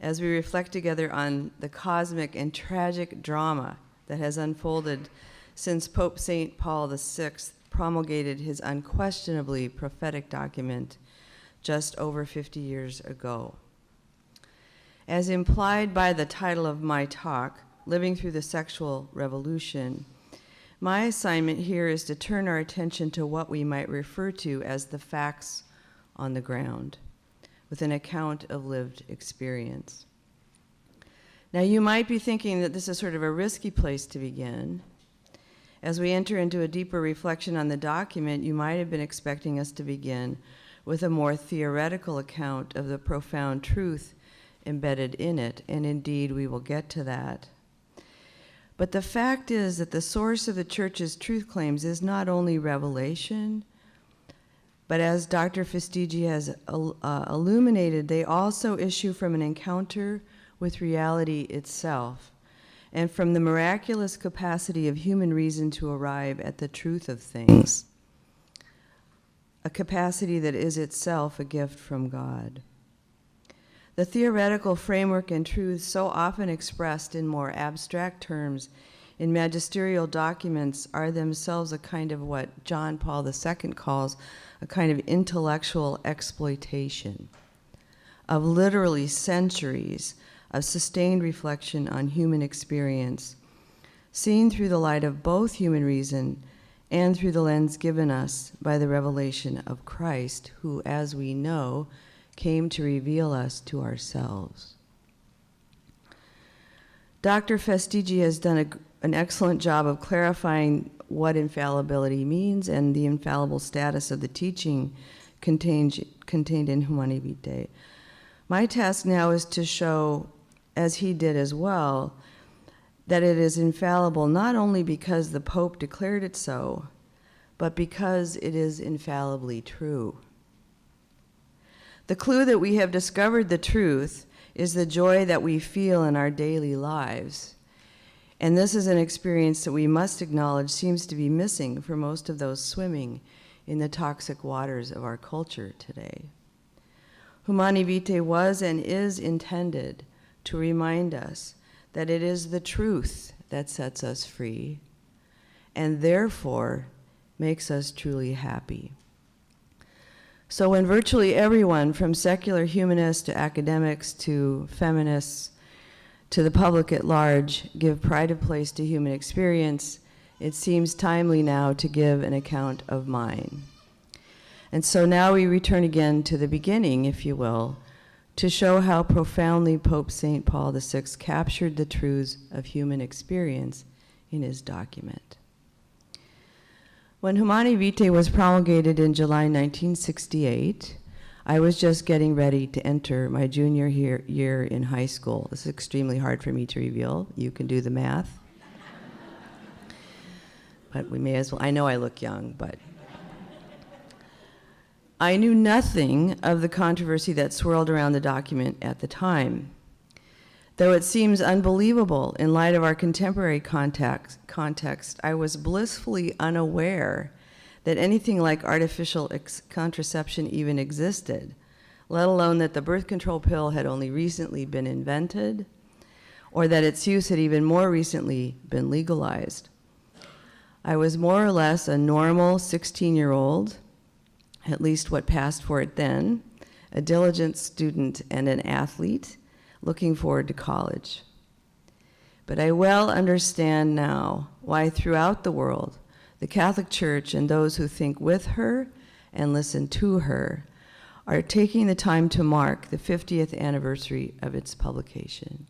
as we reflect together on the cosmic and tragic drama that has unfolded since Pope St. Paul VI promulgated his unquestionably prophetic document just over 50 years ago. As implied by the title of my talk, Living Through the Sexual Revolution, my assignment here is to turn our attention to what we might refer to as the facts on the ground, with an account of lived experience. Now, you might be thinking that this is sort of a risky place to begin. As we enter into a deeper reflection on the document, you might have been expecting us to begin with a more theoretical account of the profound truth embedded in it, and indeed we will get to that. But the fact is that the source of the Church's truth claims is not only revelation, but as Dr. Festigi has illuminated, they also issue from an encounter with reality itself, and from the miraculous capacity of human reason to arrive at the truth of things, a capacity that is itself a gift from God. The theoretical framework and truths so often expressed in more abstract terms in magisterial documents are themselves a kind of what John Paul II calls a kind of intellectual exploitation of literally centuries of sustained reflection on human experience, seen through the light of both human reason and through the lens given us by the revelation of Christ, who, as we know, came to reveal us to ourselves. Dr. Festigi has done an excellent job of clarifying what infallibility means and the infallible status of the teaching contained in Humanae Vitae. My task now is to show, as he did as well, that it is infallible not only because the Pope declared it so, but because it is infallibly true. The clue that we have discovered the truth is the joy that we feel in our daily lives. And this is an experience that we must acknowledge seems to be missing for most of those swimming in the toxic waters of our culture today. Humanae Vitae was and is intended to remind us that it is the truth that sets us free and therefore makes us truly happy. So when virtually everyone, from secular humanists to academics to feminists to the public at large, give pride of place to human experience, it seems timely now to give an account of mine. And so now we return again to the beginning, if you will, to show how profoundly Pope St. Paul VI captured the truths of human experience in his document. When Humanae Vitae was promulgated in July 1968, I was just getting ready to enter my junior year in high school. This is extremely hard for me to reveal. You can do the math. But we may as well, I know I look young, but I knew nothing of the controversy that swirled around the document at the time. Though it seems unbelievable in light of our contemporary context, I was blissfully unaware that anything like artificial contraception even existed, let alone that the birth control pill had only recently been invented, or that its use had even more recently been legalized. I was more or less a normal 16-year-old, at least what passed for it then, a diligent student and an athlete, looking forward to college. But I well understand now why throughout the world, the Catholic Church and those who think with her and listen to her are taking the time to mark the 50th anniversary of its publication.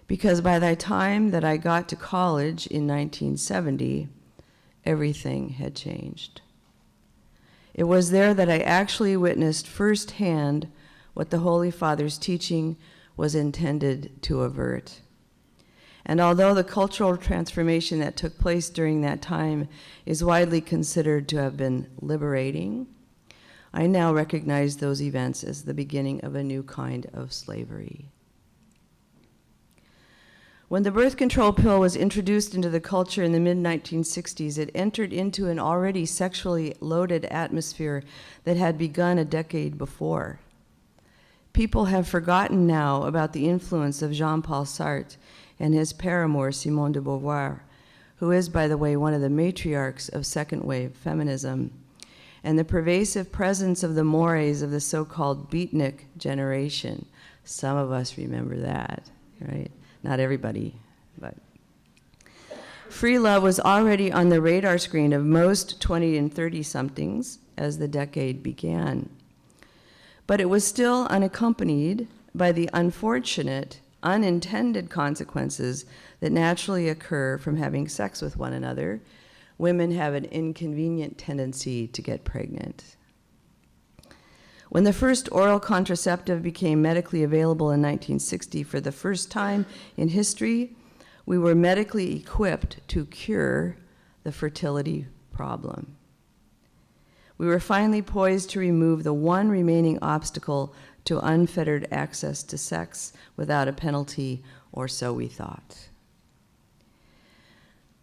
Because by the time that I got to college in 1970, everything had changed. It was there that I actually witnessed firsthand what the Holy Father's teaching was intended to avert. And although the cultural transformation that took place during that time is widely considered to have been liberating, I now recognize those events as the beginning of a new kind of slavery. When the birth control pill was introduced into the culture in the mid-1960s, it entered into an already sexually loaded atmosphere that had begun a decade before. People have forgotten now about the influence of Jean-Paul Sartre and his paramour, Simone de Beauvoir, who is, by the way, one of the matriarchs of second-wave feminism, and the pervasive presence of the mores of the so-called beatnik generation. Some of us remember that, right? Not everybody, but. Free love was already on the radar screen of most 20 and 30-somethings as the decade began. But it was still unaccompanied by the unfortunate, unintended consequences that naturally occur from having sex with one another. Women have an inconvenient tendency to get pregnant. When the first oral contraceptive became medically available in 1960 for the first time in history, we were medically equipped to cure the fertility problem. We were finally poised to remove the one remaining obstacle to unfettered access to sex without a penalty, or so we thought.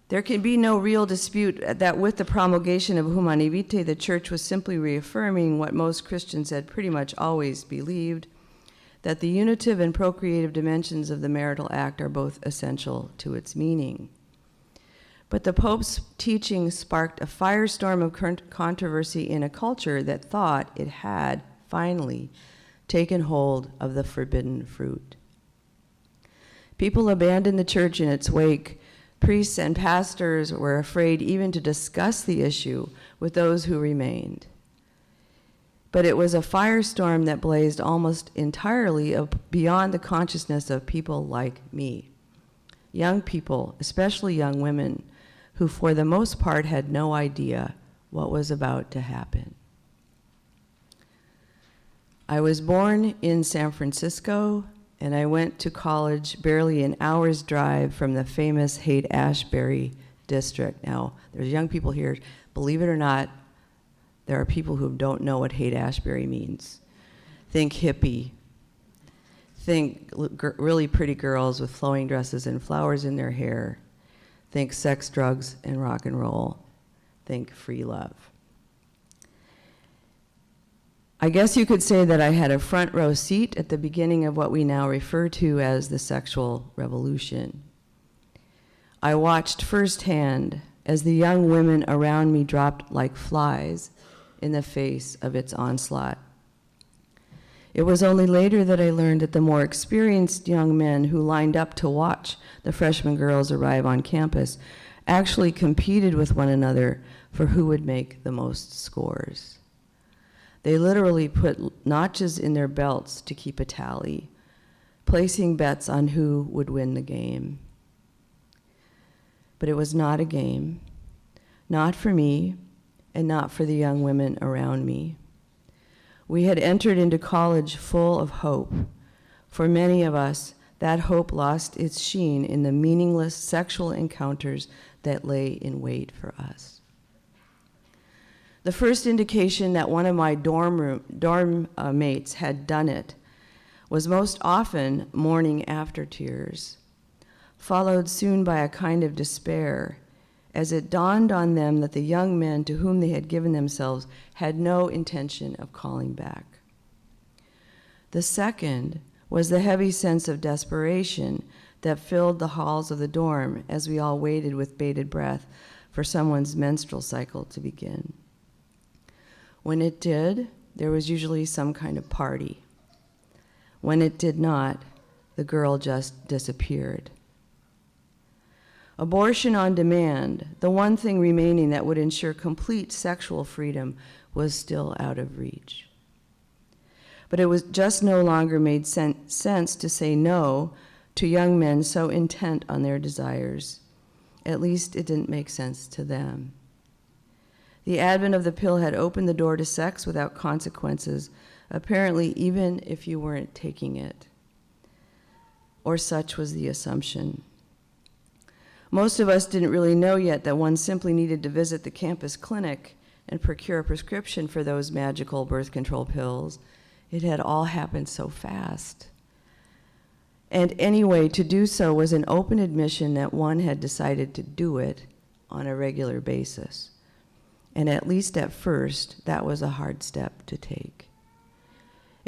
There can be no real dispute that with the promulgation of Humanae Vitae, the Church was simply reaffirming what most Christians had pretty much always believed, that the unitive and procreative dimensions of the marital act are both essential to its meaning. But the Pope's teaching sparked a firestorm of controversy in a culture that thought it had, finally, taken hold of the forbidden fruit. People abandoned the church in its wake. Priests and pastors were afraid even to discuss the issue with those who remained. But it was a firestorm that blazed almost entirely beyond the consciousness of people like me. Young people, especially young women, who for the most part had no idea what was about to happen. I was born in San Francisco, and I went to college barely an hour's drive from the famous Haight-Ashbury district. Now, there's young people here, believe it or not, there are people who don't know what Haight-Ashbury means. Think hippie. Think really pretty girls with flowing dresses and flowers in their hair. Think sex, drugs, and rock and roll. Think free love. I guess you could say that I had a front row seat at the beginning of what we now refer to as the sexual revolution. I watched firsthand as the young women around me dropped like flies in the face of its onslaught. It was only later that I learned that the more experienced young men who lined up to watch the freshman girls arrive on campus actually competed with one another for who would make the most scores. They literally put notches in their belts to keep a tally, placing bets on who would win the game. But it was not a game, not for me, and not for the young women around me. We had entered into college full of hope. For many of us, that hope lost its sheen in the meaningless sexual encounters that lay in wait for us. The first indication that one of my dorm mates had done it was most often morning after tears, followed soon by a kind of despair, as it dawned on them that the young men to whom they had given themselves had no intention of calling back. The second was the heavy sense of desperation that filled the halls of the dorm as we all waited with bated breath for someone's menstrual cycle to begin. When it did, there was usually some kind of party. When it did not, the girl just disappeared. Abortion on demand, the one thing remaining that would ensure complete sexual freedom, was still out of reach. But it was just no longer made sense to say no to young men so intent on their desires. At least it didn't make sense to them. The advent of the pill had opened the door to sex without consequences, apparently even if you weren't taking it. Or such was the assumption. Most of us didn't really know yet that one simply needed to visit the campus clinic and procure a prescription for those magical birth control pills. It had all happened so fast. And anyway, to do so was an open admission that one had decided to do it on a regular basis. And at least at first, that was a hard step to take.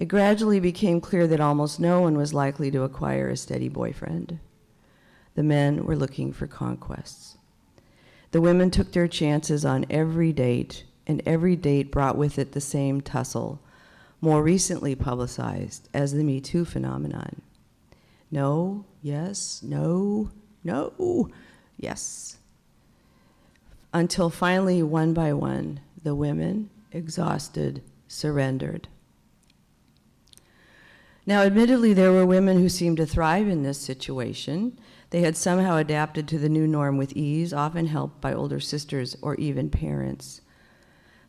It gradually became clear that almost no one was likely to acquire a steady boyfriend. The men were looking for conquests. The women took their chances on every date, and every date brought with it the same tussle, more recently publicized as the Me Too phenomenon. No, yes, no, no, yes. Until finally, one by one, the women, exhausted, surrendered. Now, admittedly, there were women who seemed to thrive in this situation. They had somehow adapted to the new norm with ease, often helped by older sisters or even parents.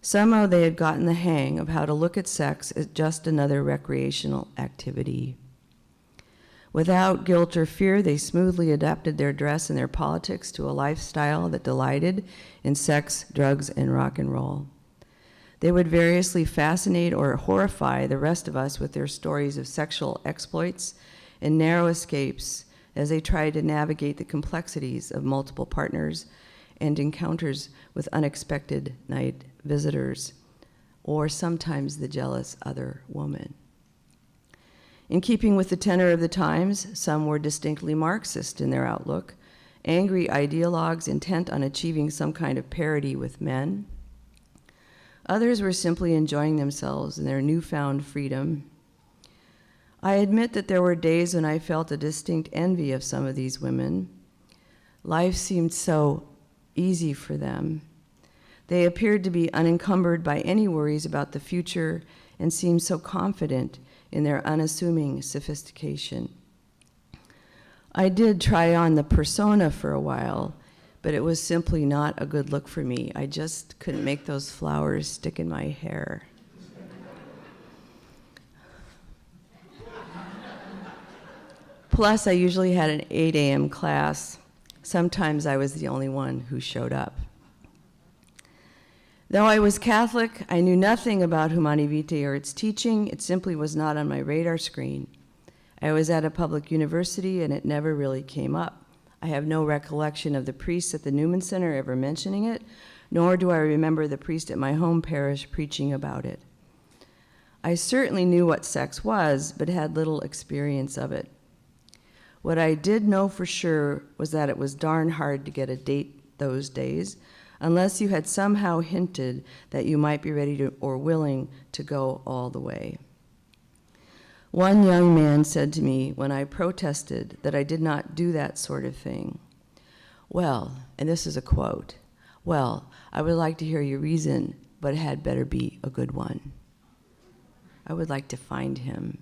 Somehow they had gotten the hang of how to look at sex as just another recreational activity. Without guilt or fear, they smoothly adapted their dress and their politics to a lifestyle that delighted in sex, drugs, and rock and roll. They would variously fascinate or horrify the rest of us with their stories of sexual exploits and narrow escapes as they tried to navigate the complexities of multiple partners and encounters with unexpected night visitors, or sometimes the jealous other woman. In keeping with the tenor of the times, some were distinctly Marxist in their outlook, angry ideologues intent on achieving some kind of parity with men. Others were simply enjoying themselves in their newfound freedom. I admit that there were days when I felt a distinct envy of some of these women. Life seemed so easy for them. They appeared to be unencumbered by any worries about the future and seemed so confident in their unassuming sophistication. I did try on the persona for a while, but it was simply not a good look for me. I just couldn't make those flowers stick in my hair. Plus, I usually had an 8 a.m. class. Sometimes I was the only one who showed up. Though I was Catholic, I knew nothing about Humanae Vitae or its teaching. It simply was not on my radar screen. I was at a public university, and it never really came up. I have no recollection of the priest at the Newman Center ever mentioning it, nor do I remember the priest at my home parish preaching about it. I certainly knew what sex was, but had little experience of it. What I did know for sure was that it was darn hard to get a date those days, unless you had somehow hinted that you might be ready to or willing to go all the way. One young man said to me when I protested that I did not do that sort of thing, "Well," and this is a quote, "well, I would like to hear your reason, but it had better be a good one." I would like to find him.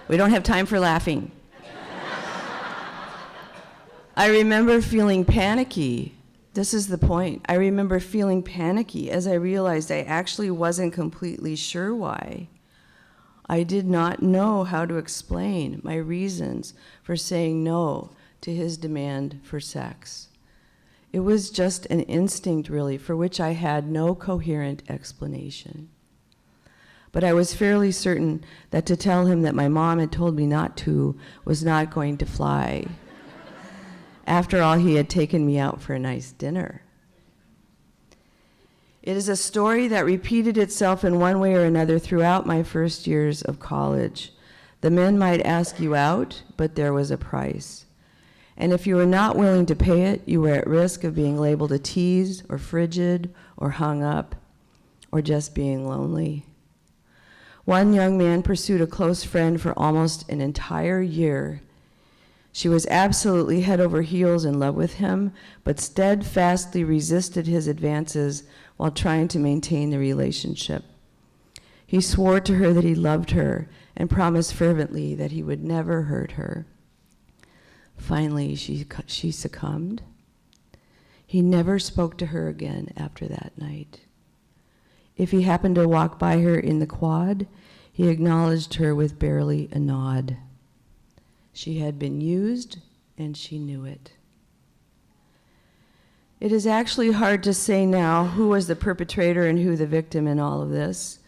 We don't have time for laughing. I remember feeling panicky. This is the point. I remember feeling panicky as I realized I actually wasn't completely sure why. I did not know how to explain my reasons for saying no to his demand for sex. It was just an instinct, really, for which I had no coherent explanation. But I was fairly certain that to tell him that my mom had told me not to was not going to fly. After all, he had taken me out for a nice dinner. It is a story that repeated itself in one way or another throughout my first years of college. The men might ask you out, but there was a price. And if you were not willing to pay it, you were at risk of being labeled a tease or frigid or hung up or just being lonely. One young man pursued a close friend for almost an entire year. She was absolutely head over heels in love with him, but steadfastly resisted his advances while trying to maintain the relationship. He swore to her that he loved her and promised fervently that he would never hurt her. Finally, she succumbed. He never spoke to her again after that night. If he happened to walk by her in the quad, he acknowledged her with barely a nod. She had been used, and she knew it. It is actually hard to say now who was the perpetrator and who the victim in all of this.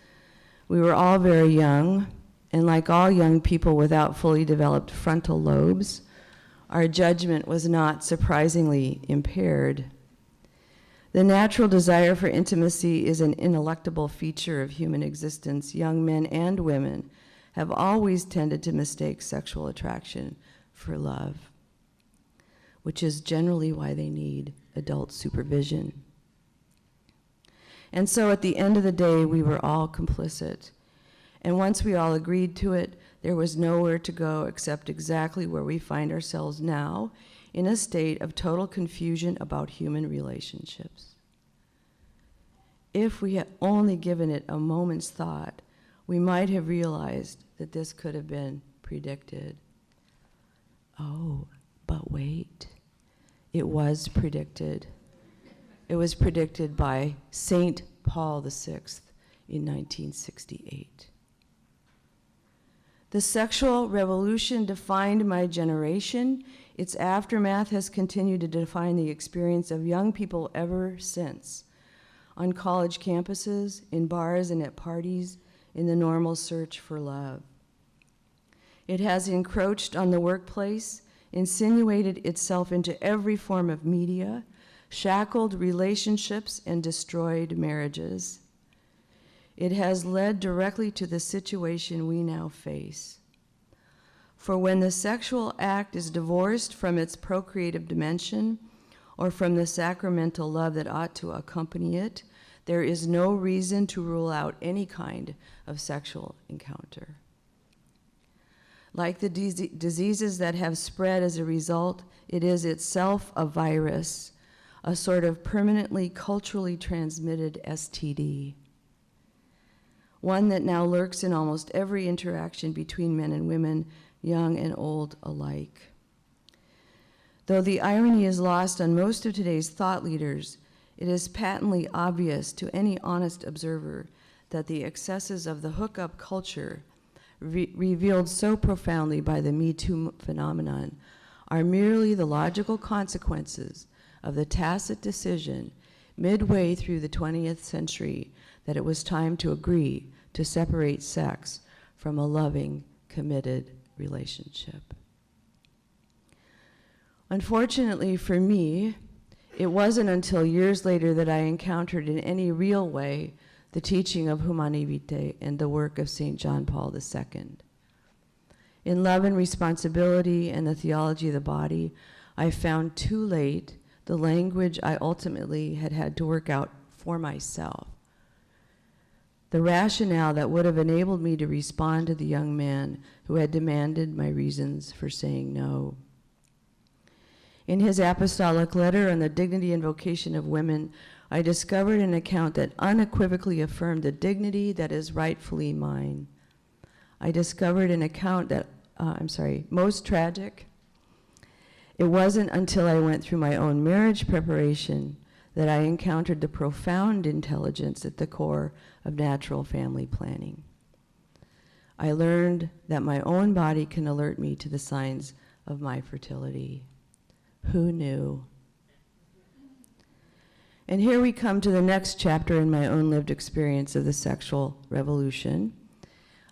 We were all very young, and like all young people without fully developed frontal lobes, our judgment was not surprisingly impaired. The natural desire for intimacy is an ineluctable feature of human existence. Young men and women have always tended to mistake sexual attraction for love, which is generally why they need adult supervision. And so at the end of the day, we were all complicit. And once we all agreed to it, there was nowhere to go except exactly where we find ourselves now, in a state of total confusion about human relationships. If we had only given it a moment's thought, we might have realized that this could have been predicted. Oh, but wait, it was predicted. It was predicted by St. Paul VI in 1968. The sexual revolution defined my generation. Its aftermath has continued to define the experience of young people ever since. On college campuses, in bars and at parties, in the normal search for love. It has encroached on the workplace, insinuated itself into every form of media, shackled relationships, and destroyed marriages. It has led directly to the situation we now face. For when the sexual act is divorced from its procreative dimension or from the sacramental love that ought to accompany it, there is no reason to rule out any kind of sexual encounter. Like the diseases that have spread as a result, it is itself a virus, a sort of permanently culturally transmitted STD. One that now lurks in almost every interaction between men and women, young and old alike. Though the irony is lost on most of today's thought leaders, it is patently obvious to any honest observer that the excesses of the hookup culture revealed so profoundly by the Me Too phenomenon are merely the logical consequences of the tacit decision midway through the 20th century that it was time to agree to separate sex from a loving, committed relationship. Unfortunately for me, it wasn't until years later that I encountered in any real way the teaching of Humanae Vitae and the work of St. John Paul II. In Love and Responsibility and the Theology of the Body, I found too late the language I ultimately had to work out for myself. The rationale that would have enabled me to respond to the young man who had demanded my reasons for saying no. In his apostolic letter on the dignity and vocation of women, I discovered an account that unequivocally affirmed the dignity that is rightfully mine. I discovered an account that, most tragic. It wasn't until I went through my own marriage preparation that I encountered the profound intelligence at the core of natural family planning. I learned that my own body can alert me to the signs of my fertility. Who knew? And here we come to the next chapter in my own lived experience of the sexual revolution.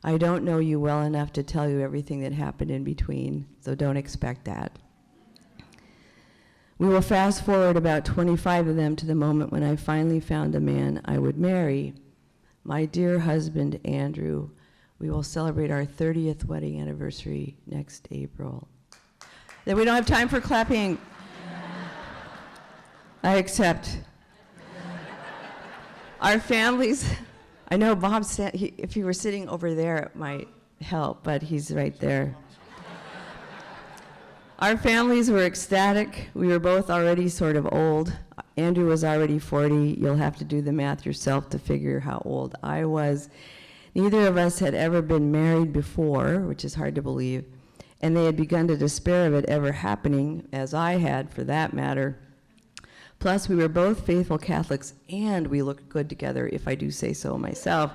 I don't know you well enough to tell you everything that happened in between, so don't expect that. We will fast forward about 25 of them to the moment when I finally found the man I would marry, my dear husband, Andrew. We will celebrate our 30th wedding anniversary next April. Then we don't have time for clapping. I accept. Our families, I know Bob said, if he were sitting over there, it might help, but he's right there. Our families were ecstatic. We were both already sort of old. Andrew was already 40. You'll have to do the math yourself to figure how old I was. Neither of us had ever been married before, which is hard to believe, and they had begun to despair of it ever happening, as I had, for that matter. Plus, we were both faithful Catholics, and we looked good together, if I do say so myself.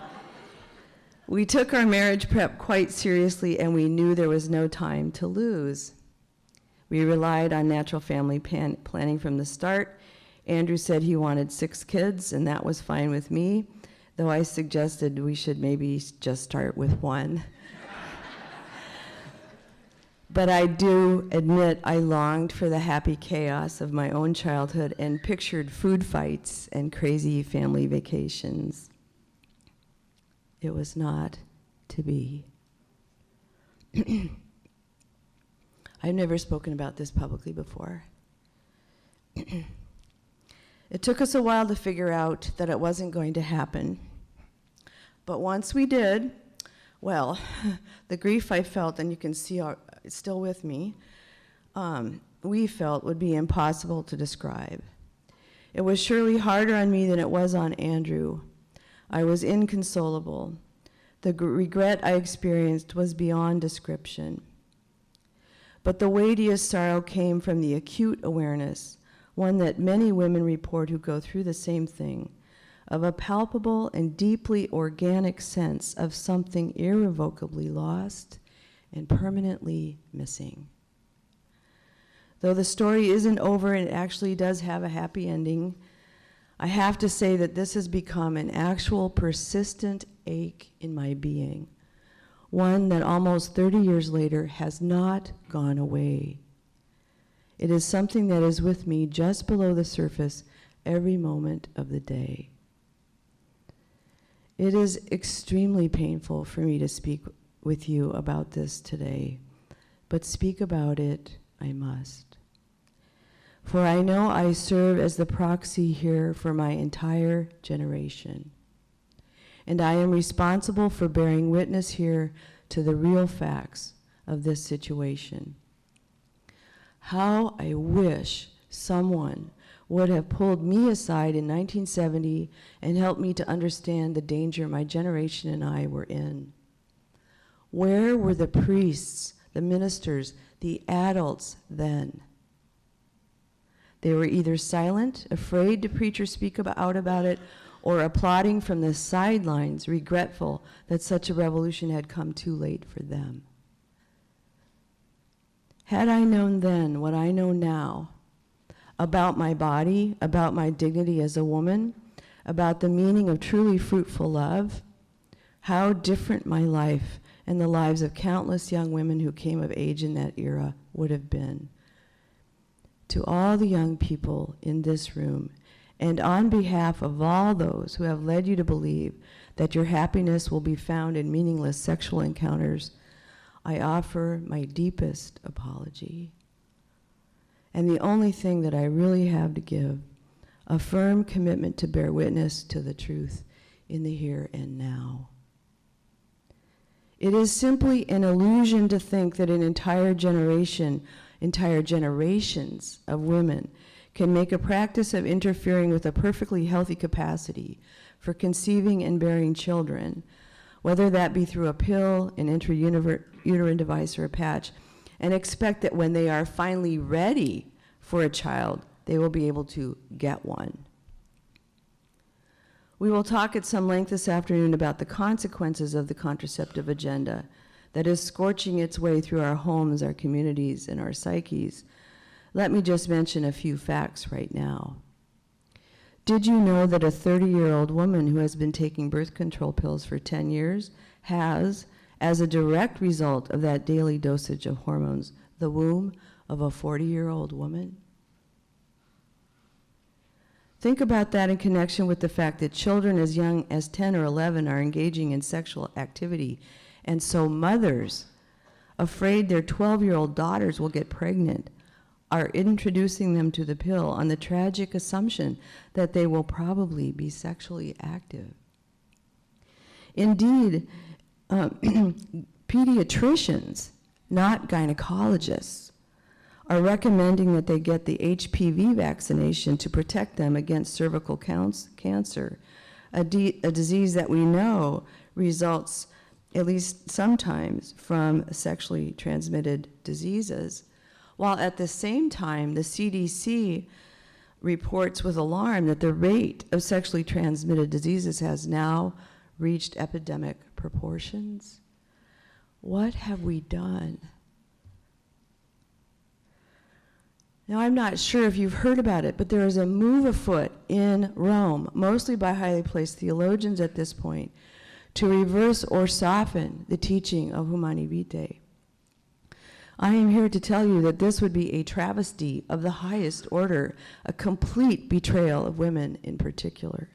We took our marriage prep quite seriously, and we knew there was no time to lose. We relied on natural family planning from the start. Andrew said he wanted 6 kids, and that was fine with me, though I suggested we should maybe just start with 1. But I do admit I longed for the happy chaos of my own childhood and pictured food fights and crazy family vacations. It was not to be. I've never spoken about this publicly before. It took us a while to figure out that it wasn't going to happen. But once we did, well, the grief I felt, and you can see it's still with me, we felt would be impossible to describe. It was surely harder on me than it was on Andrew. I was inconsolable. The regret I experienced was beyond description. But the weightiest sorrow came from the acute awareness, one that many women report who go through the same thing, of a palpable and deeply organic sense of something irrevocably lost and permanently missing. Though the story isn't over and it actually does have a happy ending, I have to say that this has become an actual persistent ache in my being, one that almost 30 years later has not gone away. It is something that is with me just below the surface every moment of the day. It is extremely painful for me to speak with you about this today, but speak about it I must. For I know I serve as the proxy here for my entire generation, and I am responsible for bearing witness here to the real facts of this situation. How I wish someone would have pulled me aside in 1970 and helped me to understand the danger my generation and I were in. Where were the priests, the ministers, the adults then? They were either silent, afraid to preach or speak out about it, or applauding from the sidelines, regretful that such a revolution had come too late for them. Had I known then what I know now, about my body, about my dignity as a woman, about the meaning of truly fruitful love, how different my life and the lives of countless young women who came of age in that era would have been. To all the young people in this room, and on behalf of all those who have led you to believe that your happiness will be found in meaningless sexual encounters, I offer my deepest apology. And the only thing that I really have to give, a firm commitment to bear witness to the truth in the here and now. It is simply an illusion to think that an entire generation, entire generations of women can make a practice of interfering with a perfectly healthy capacity for conceiving and bearing children, whether that be through a pill, an intrauterine device, or a patch, and expect that when they are finally ready for a child, they will be able to get one. We will talk at some length this afternoon about the consequences of the contraceptive agenda that is scorching its way through our homes, our communities, and our psyches. Let me just mention a few facts right now. Did you know that a 30-year-old woman who has been taking birth control pills for 10 years has, as a direct result of that daily dosage of hormones, the womb of a 40-year-old woman? Think about that in connection with the fact that children as young as 10 or 11 are engaging in sexual activity, and so mothers, afraid their 12-year-old daughters will get pregnant, are introducing them to the pill on the tragic assumption that they will probably be sexually active. Indeed, pediatricians, not gynecologists, are recommending that they get the HPV vaccination to protect them against cervical cancer, a disease that we know results, at least sometimes, from sexually transmitted diseases, while at the same time the CDC reports with alarm that the rate of sexually transmitted diseases has now reached epidemic proportions. What have we done? Now, I'm not sure if you've heard about it, but there is a move afoot in Rome, mostly by highly placed theologians at this point, to reverse or soften the teaching of Humanae Vitae. I am here to tell you that this would be a travesty of the highest order, a complete betrayal of women in particular,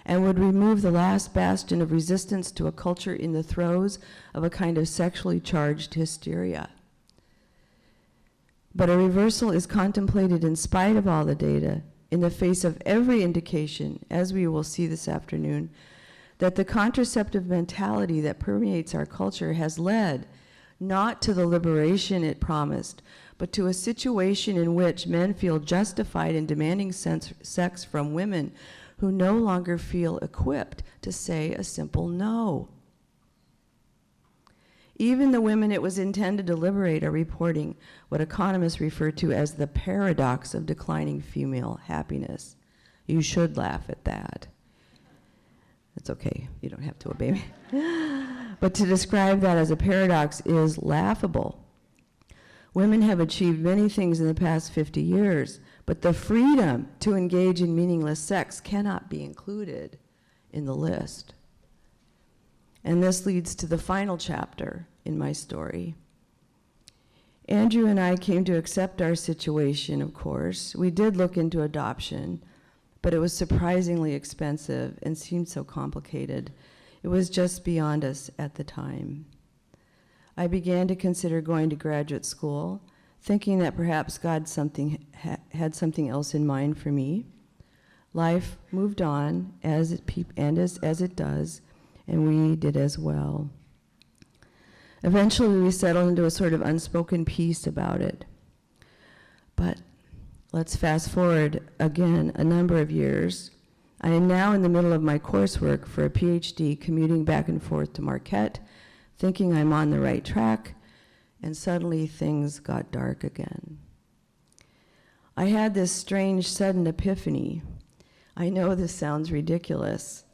and would remove the last bastion of resistance to a culture in the throes of a kind of sexually charged hysteria. But a reversal is contemplated in spite of all the data, in the face of every indication, as we will see this afternoon, that the contraceptive mentality that permeates our culture has led not to the liberation it promised, but to a situation in which men feel justified in demanding sex from women who no longer feel equipped to say a simple no. Even the women it was intended to liberate are reporting what economists refer to as the paradox of declining female happiness. You should laugh at that. It's okay, you don't have to obey me. But to describe that as a paradox is laughable. Women have achieved many things in the past 50 years, but the freedom to engage in meaningless sex cannot be included in the list. And this leads to the final chapter in my story. Andrew and I came to accept our situation, of course. We did look into adoption, but it was surprisingly expensive and seemed so complicated. It was just beyond us at the time. I began to consider going to graduate school, thinking that perhaps God had something else in mind for me. Life moved on as it does, and we did as well. Eventually, we settled into a sort of unspoken peace about it. But let's fast forward again a number of years. I am now in the middle of my coursework for a PhD, commuting back and forth to Marquette, thinking I'm on the right track, and suddenly things got dark again. I had this strange, sudden epiphany. I know this sounds ridiculous.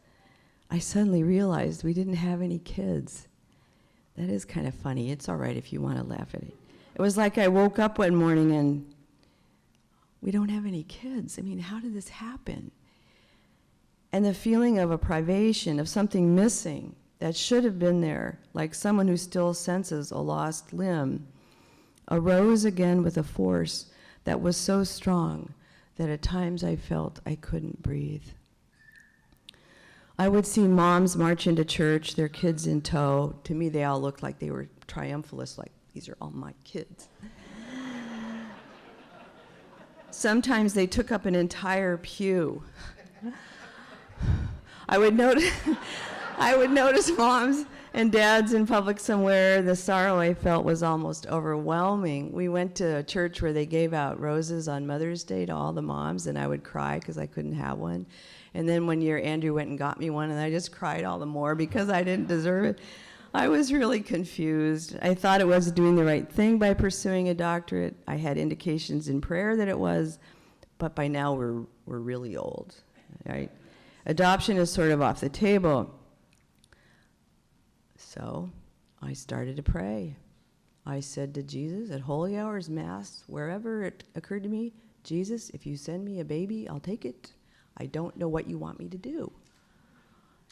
I suddenly realized we didn't have any kids. That is kind of funny. It's all right if you want to laugh at it. It was like I woke up one morning and we don't have any kids. I mean, how did this happen? And the feeling of a privation, of something missing that should have been there, like someone who still senses a lost limb, arose again with a force that was so strong that at times I felt I couldn't breathe. I would see moms march into church, their kids in tow. To me, they all looked like they were triumphalists, like, these are all my kids. Sometimes they took up an entire pew. I would notice moms and dads in public somewhere. The sorrow I felt was almost overwhelming. We went to a church where they gave out roses on Mother's Day to all the moms, and I would cry because I couldn't have one. And then one year, Andrew went and got me one, and I just cried all the more because I didn't deserve it. I was really confused. I thought it was doing the right thing by pursuing a doctorate. I had indications in prayer that it was, but by now we're really old, right? Adoption is sort of off the table. So I started to pray. I said to Jesus at holy hours, Mass, wherever it occurred to me, Jesus, if you send me a baby, I'll take it. I don't know what you want me to do.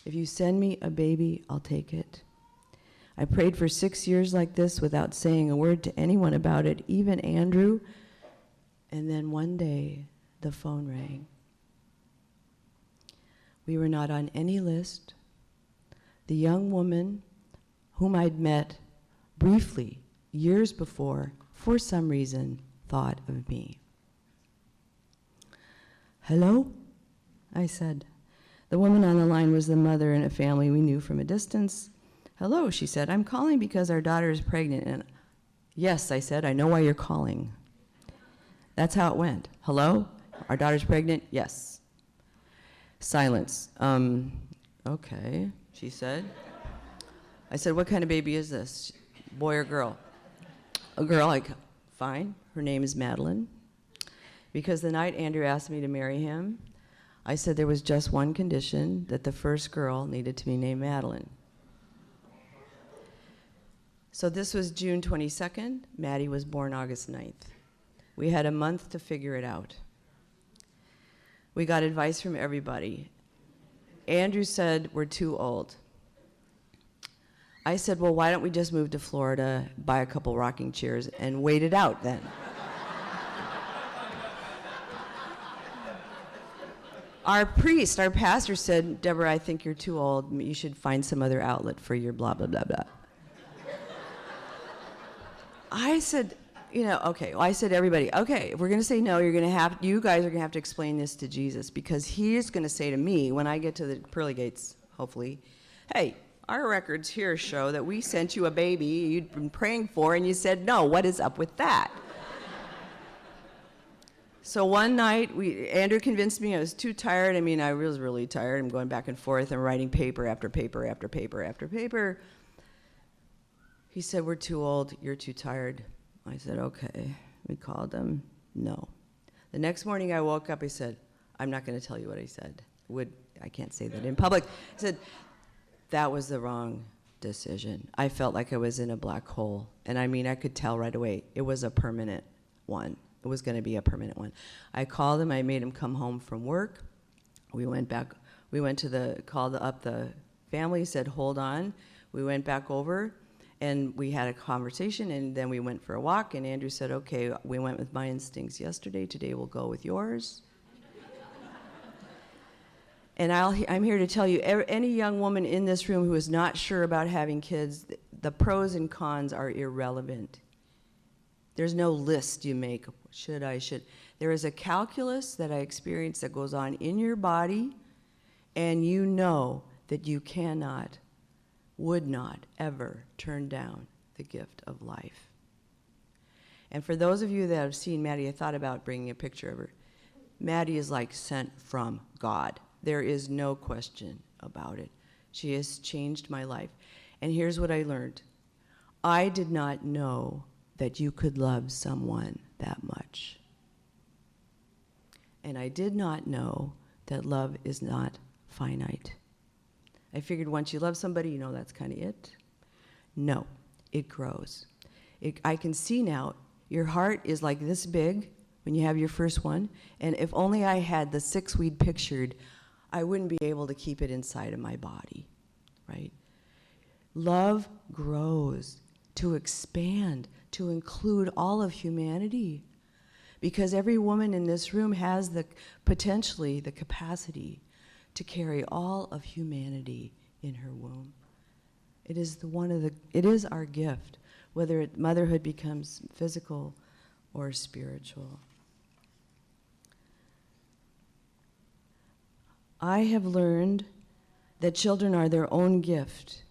If you send me a baby, I'll take it. I prayed for 6 years like this without saying a word to anyone about it, even Andrew. And then one day, the phone rang. We were not on any list. The young woman whom I'd met briefly years before, for some reason, thought of me. Hello? I said. The woman on the line was the mother in a family we knew from a distance. Hello, she said. I'm calling because our daughter is pregnant. And yes, I said, I know why you're calling. That's how it went. Hello? Our daughter's pregnant? Yes. Silence. Okay, she said. I said, what kind of baby is this? Boy or girl? A girl. Like, fine. Her name is Madeline. Because the night Andrew asked me to marry him, I said there was just one condition, that the first girl needed to be named Madeline. So this was June 22nd. Maddie was born August 9th. We had a month to figure it out. We got advice from everybody. Andrew said we're too old. I said, well, why don't we just move to Florida, buy a couple rocking chairs, and wait it out then? Our priest, our pastor said, Deborah, I think you're too old. You should find some other outlet for your blah, blah, blah, blah. I said, okay. Well, I said, everybody, okay, if we're going to say no, you guys are going to have to explain this to Jesus, because he is going to say to me when I get to the pearly gates, hopefully, hey, our records here show that we sent you a baby you'd been praying for, and you said no. What is up with that? So one night, Andrew convinced me I was too tired. I mean, I was really tired. I'm going back and forth and writing paper after paper after paper after paper. He said, we're too old. You're too tired. I said, okay. We called him. No. The next morning I woke up, he said, I'm not going to tell you what I said. I can't say that in public. I said, that was the wrong decision. I felt like I was in a black hole. And I mean, I could tell right away it was a permanent one. It was going to be a permanent one. I called him. I made him come home from work. We went back. We went to called up the family, said, hold on. We went back over, and we had a conversation, and then we went for a walk, and Andrew said, okay, we went with my instincts yesterday. Today we'll go with yours. And I'm here to tell you, any young woman in this room who is not sure about having kids, the pros and cons are irrelevant. There's no list you make, should I, should. There is a calculus that I experienced that goes on in your body, and you know that you cannot, would not ever turn down the gift of life. And for those of you that have seen Maddie, I thought about bringing a picture of her. Maddie is like sent from God. There is no question about it. She has changed my life. And here's what I learned. I did not know that you could love someone that much. And I did not know that love is not finite. I figured once you love somebody, that's kind of it. No, it grows. I can see now, your heart is like this big when you have your first one, and if only I had the 6 we'd pictured, I wouldn't be able to keep it inside of my body, right? Love grows to expand, to include all of humanity, because every woman in this room has potentially the capacity to carry all of humanity in her womb. It is our gift, whether motherhood becomes physical or spiritual. I have learned that children are their own gift.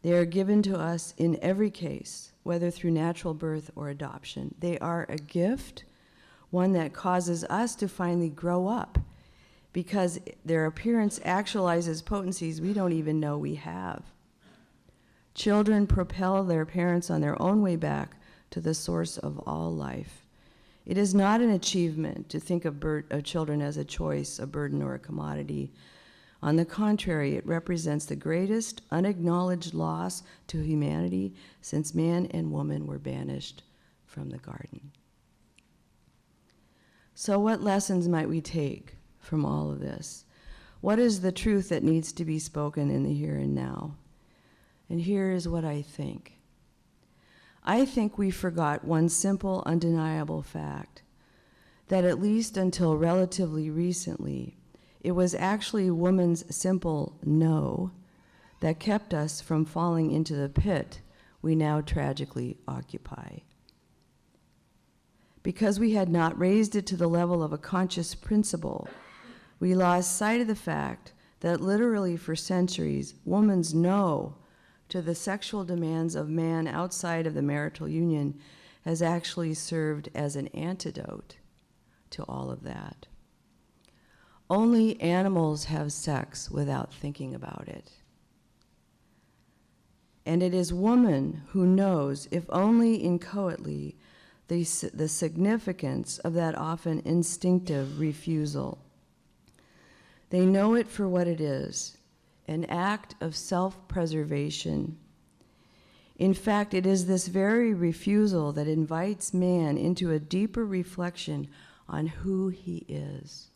They are given to us in every case, whether through natural birth or adoption. They are a gift, one that causes us to finally grow up, because their appearance actualizes potencies we don't even know we have. Children propel their parents on their own way back to the source of all life. It is not an achievement to think of children as a choice, a burden, or a commodity. On the contrary, it represents the greatest unacknowledged loss to humanity since man and woman were banished from the garden. So what lessons might we take from all of this? What is the truth that needs to be spoken in the here and now? And here is what I think. I think we forgot one simple, undeniable fact, that at least until relatively recently, it was actually woman's simple no that kept us from falling into the pit we now tragically occupy. Because we had not raised it to the level of a conscious principle, we lost sight of the fact that literally for centuries, woman's no to the sexual demands of man outside of the marital union has actually served as an antidote to all of that. Only animals have sex without thinking about it. And it is woman who knows, if only inchoately, the significance of that often instinctive refusal. They know it for what it is, an act of self-preservation. In fact, it is this very refusal that invites man into a deeper reflection on who he is.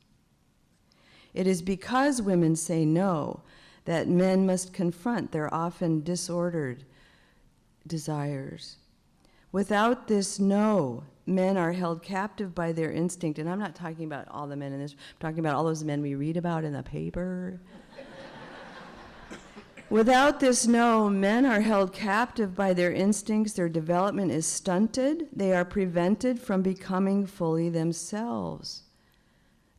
It is because women say no that men must confront their often disordered desires. Without this no, men are held captive by their instinct. And I'm not talking about all the men in this, I'm talking about all those men we read about in the paper. Without this no, men are held captive by their instincts. Their development is stunted. They are prevented from becoming fully themselves.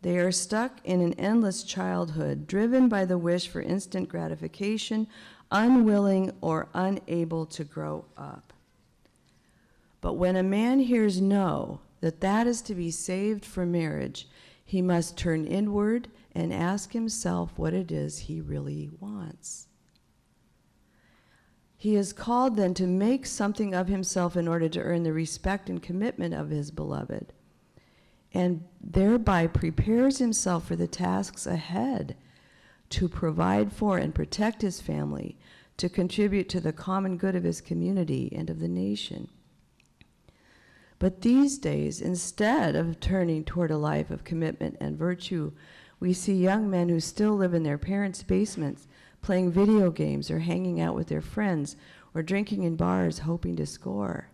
They are stuck in an endless childhood, driven by the wish for instant gratification, unwilling or unable to grow up. But when a man hears no, that is to be saved for marriage, he must turn inward and ask himself what it is he really wants. He is called then to make something of himself in order to earn the respect and commitment of his beloved, and thereby prepares himself for the tasks ahead, to provide for and protect his family, to contribute to the common good of his community and of the nation. But these days, instead of turning toward a life of commitment and virtue, we see young men who still live in their parents' basements, playing video games or hanging out with their friends or drinking in bars hoping to score.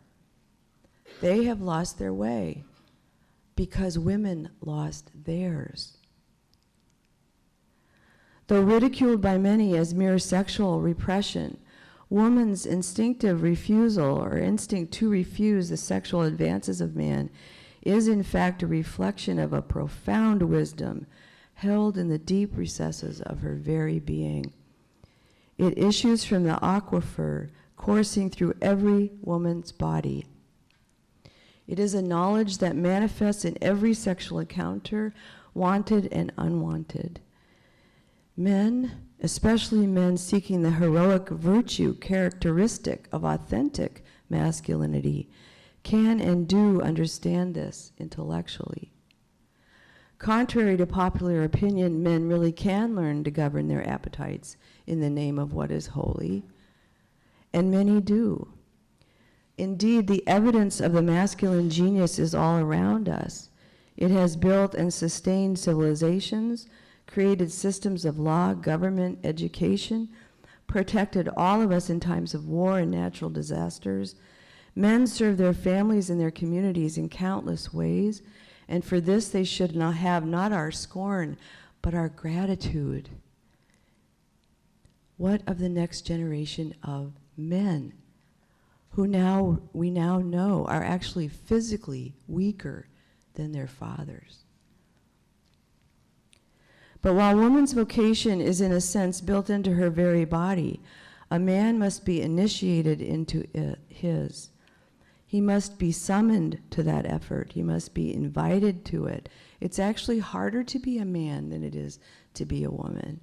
They have lost their way because women lost theirs. Though ridiculed by many as mere sexual repression, woman's instinctive refusal or instinct to refuse the sexual advances of man is in fact a reflection of a profound wisdom held in the deep recesses of her very being. It issues from the aquifer coursing through every woman's body. It is a knowledge that manifests in every sexual encounter, wanted and unwanted. Men, especially men seeking the heroic virtue characteristic of authentic masculinity, can and do understand this intellectually. Contrary to popular opinion, men really can learn to govern their appetites in the name of what is holy, and many do. Indeed, the evidence of the masculine genius is all around us. It has built and sustained civilizations, created systems of law, government, education, protected all of us in times of war and natural disasters. Men serve their families and their communities in countless ways, and for this they should not have not our scorn, but our gratitude. What of the next generation of men who we now know are actually physically weaker than their fathers? But while woman's vocation is in a sense built into her very body, a man must be initiated into his. He must be summoned to that effort. He must be invited to it. It's actually harder to be a man than it is to be a woman.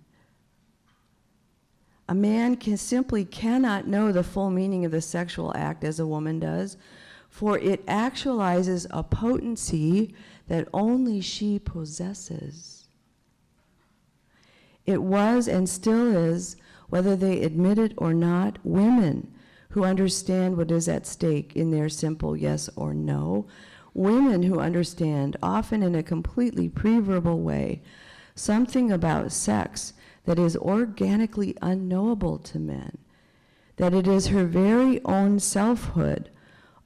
A man simply cannot know the full meaning of the sexual act as a woman does, for it actualizes a potency that only she possesses. It was and still is, whether they admit it or not, women who understand what is at stake in their simple yes or no, women who understand, often in a completely pre-verbal way, something about sex that is organically unknowable to men, that it is her very own selfhood,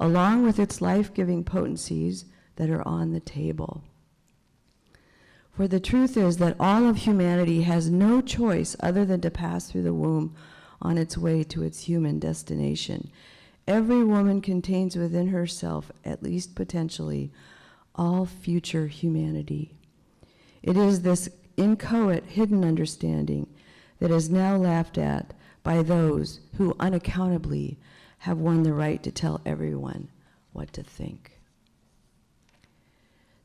along with its life-giving potencies, that are on the table. For the truth is that all of humanity has no choice other than to pass through the womb on its way to its human destination. Every woman contains within herself, at least potentially, all future humanity. It is this inchoate, hidden understanding that is now laughed at by those who unaccountably have won the right to tell everyone what to think.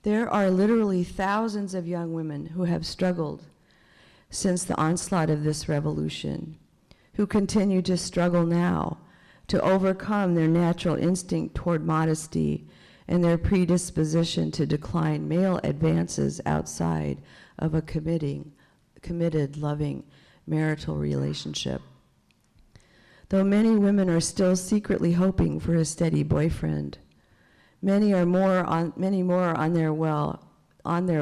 There are literally thousands of young women who have struggled since the onslaught of this revolution, who continue to struggle now to overcome their natural instinct toward modesty and their predisposition to decline male advances outside of a committed, loving, marital relationship. Though many women are still secretly hoping for a steady boyfriend, many more are on their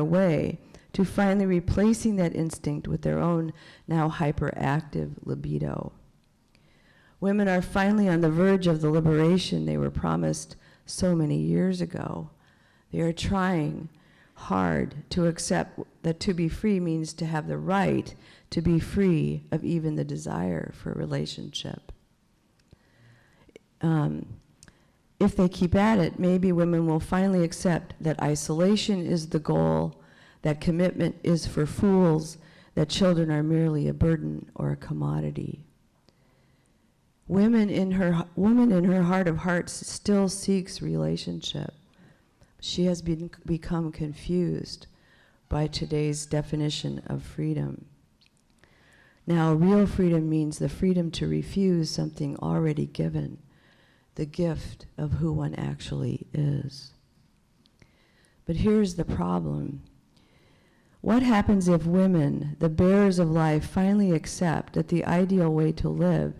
way to finally replacing that instinct with their own now hyperactive libido. Women are finally on the verge of the liberation they were promised so many years ago. They are trying hard to accept that to be free means to have the right to be free of even the desire for a relationship. If they keep at it, maybe women will finally accept that isolation is the goal, that commitment is for fools, that children are merely a burden or a commodity. Woman in her heart of hearts still seeks relationship. She has become confused by today's definition of freedom. Now, real freedom means the freedom to refuse something already given, the gift of who one actually is. But here's the problem. What happens if women, the bearers of life, finally accept that the ideal way to live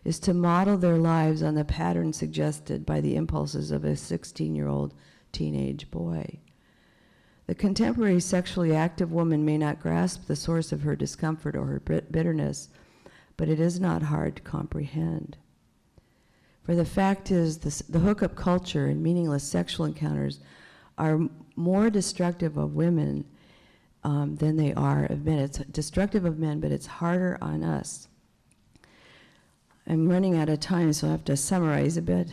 is to model their lives on the pattern suggested by the impulses of a 16-year-old teenage boy? The contemporary sexually active woman may not grasp the source of her discomfort or her bitterness, but it is not hard to comprehend. For the fact is, the hookup culture and meaningless sexual encounters are more destructive of women than they are of men. It's destructive of men, but it's harder on us. I'm running out of time, so I have to summarize a bit.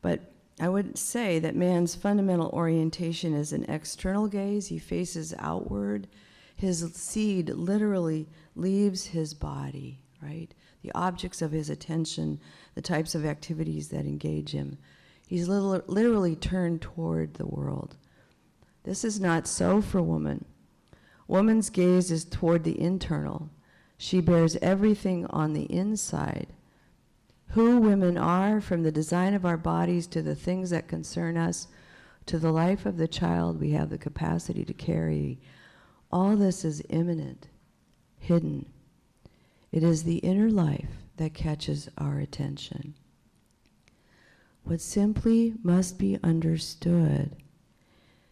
But I would say that man's fundamental orientation is an external gaze. He faces outward. His seed literally leaves his body, right? The objects of his attention, the types of activities that engage him. He's literally turned toward the world. This is not so for woman. Woman's gaze is toward the internal. She bears everything on the inside. Who women are, from the design of our bodies to the things that concern us, to the life of the child we have the capacity to carry, all this is immanent, hidden. It is the inner life that catches our attention. What simply must be understood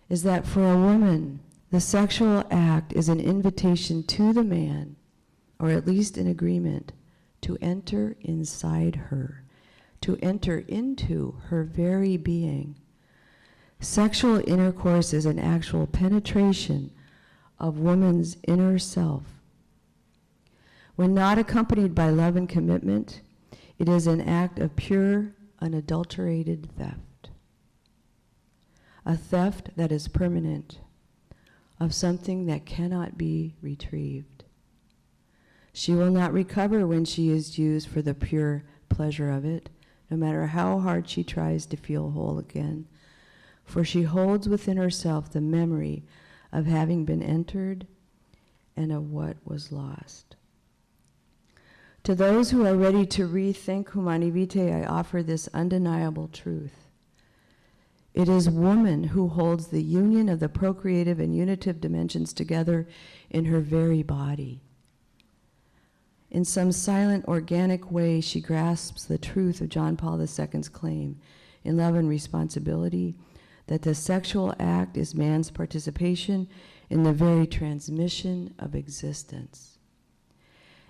is that for a woman, the sexual act is an invitation to the man, or at least an agreement, to enter inside her, to enter into her very being. Sexual intercourse is an actual penetration of woman's inner self. When not accompanied by love and commitment, it is an act of pure, unadulterated theft. A theft that is permanent, of something that cannot be retrieved. She will not recover when she is used for the pure pleasure of it, no matter how hard she tries to feel whole again, for she holds within herself the memory of having been entered and of what was lost. To those who are ready to rethink Humanae Vitae, I offer this undeniable truth. It is woman who holds the union of the procreative and unitive dimensions together in her very body. In some silent, organic way, she grasps the truth of John Paul II's claim in Love and Responsibility that the sexual act is man's participation in the very transmission of existence.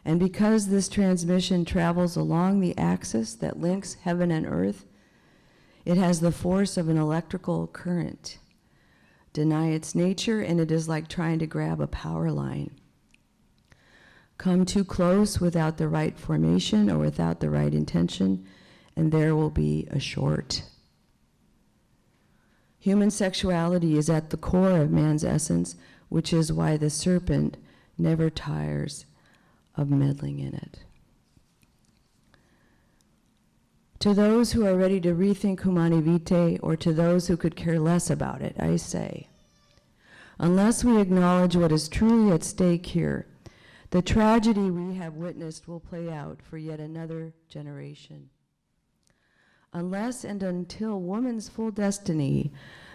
And because this transmission travels along the axis that links heaven and earth, it has the force of an electrical current. Deny its nature, and it is like trying to grab a power line. Come too close without the right formation or without the right intention, and there will be a short. Human sexuality is at the core of man's essence, which is why the serpent never tires of meddling in it. To those who are ready to rethink Humanae Vitae, or to those who could care less about it, I say, unless we acknowledge what is truly at stake here, the tragedy we have witnessed will play out for yet another generation. Unless and until woman's full destiny,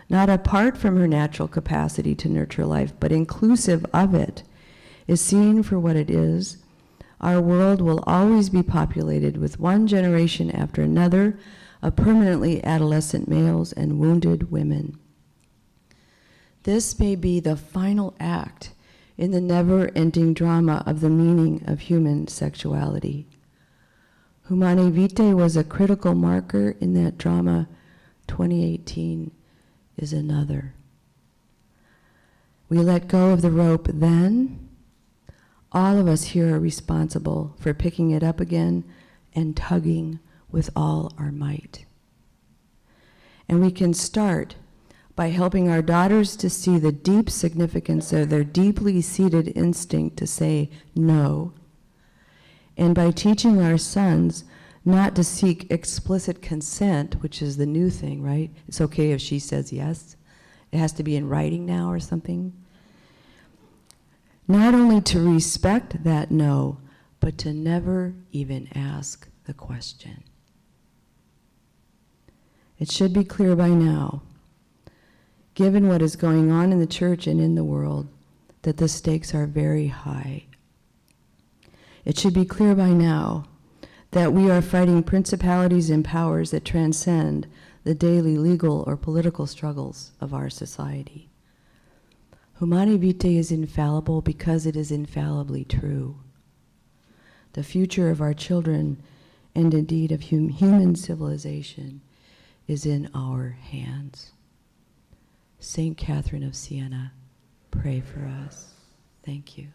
not apart from her natural capacity to nurture life, but inclusive of it, is seen for what it is, our world will always be populated with one generation after another of permanently adolescent males and wounded women. This may be the final act in the never-ending drama of the meaning of human sexuality. Humanae Vitae was a critical marker in that drama. 2018 is another. We let go of the rope then. All of us here are responsible for picking it up again and tugging with all our might. And we can start by helping our daughters to see the deep significance of their deeply seated instinct to say no, and by teaching our sons not to seek explicit consent, which is the new thing, right? It's okay if she says yes. It has to be in writing now or something. Not only to respect that no, but to never even ask the question. It should be clear by now, given what is going on in the church and in the world, that the stakes are very high. It should be clear by now that we are fighting principalities and powers that transcend the daily legal or political struggles of our society. Humanae Vitae is infallible because it is infallibly true. The future of our children, and indeed of human civilization, is in our hands. Saint Catherine of Siena, pray for us. Thank you.